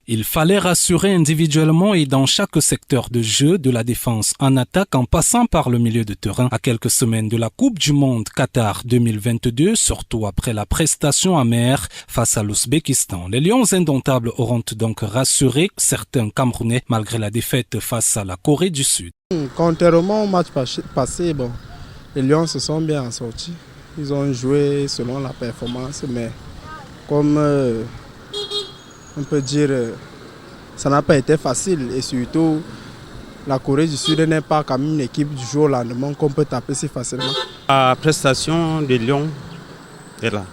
Il fallait rassurer individuellement et dans chaque secteur de jeu, de la défense en attaque en passant par le milieu de terrain. À quelques semaines de la Coupe du Monde Qatar 2022, surtout après la prestation amère face à l'Ouzbékistan. Les Lions indomptables auront donc rassuré certains Camerounais malgré la défaite face à la Corée du Sud. Contrairement au match passé, les Lions se sont bien sortis. Ils ont joué selon la performance, mais comme on peut dire, ça n'a pas été facile et surtout la Corée du Sud n'est pas comme une équipe du jour au lendemain qu'on peut taper si facilement. La prestation des Lions est là.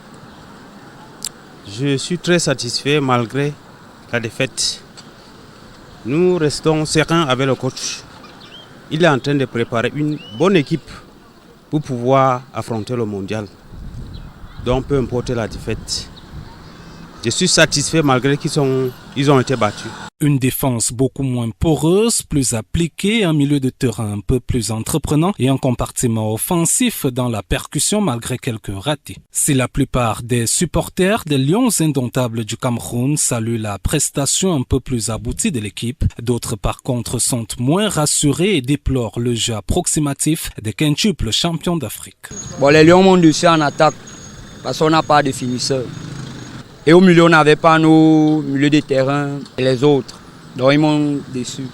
Je suis très satisfait malgré la défaite. Nous restons sereins avec le coach. Il est en train de préparer une bonne équipe pour pouvoir affronter le mondial. Donc peu importe la défaite. Je suis satisfait malgré qu'ils ont été battus. Une défense beaucoup moins poreuse, plus appliquée, un milieu de terrain un peu plus entreprenant et un compartiment offensif dans la percussion malgré quelques ratés. Si la plupart des supporters des Lions indomptables du Cameroun saluent la prestation un peu plus aboutie de l'équipe, d'autres par contre sont moins rassurés et déplorent le jeu approximatif des quintuples champions d'Afrique. Les Lions montent dessus en attaque parce qu'on n'a pas de finisseur. Et au milieu, on n'avait pas nos milieux de terrain et les autres. Donc ils m'ont déçu.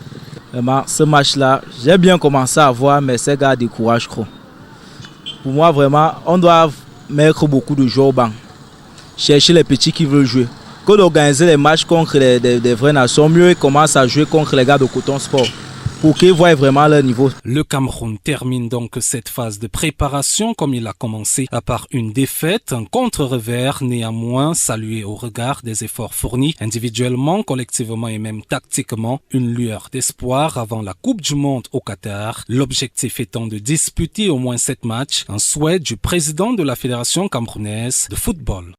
Vraiment, ce match-là, j'ai bien commencé à voir, mais ces gars découragent trop. Pour moi, vraiment, on doit mettre beaucoup de joueurs au banc. Chercher les petits qui veulent jouer. Que d'organiser les matchs contre des vraies nations, mieux ils commencent à jouer contre les gars de Coton Sport. Pour qu'ils voient vraiment leur niveau. Le Cameroun termine donc cette phase de préparation comme il a commencé par une défaite, un contre-revers néanmoins salué au regard des efforts fournis individuellement, collectivement et même tactiquement, une lueur d'espoir avant la Coupe du Monde au Qatar. L'objectif étant de disputer au moins 7 matchs, un souhait du président de la Fédération camerounaise de football.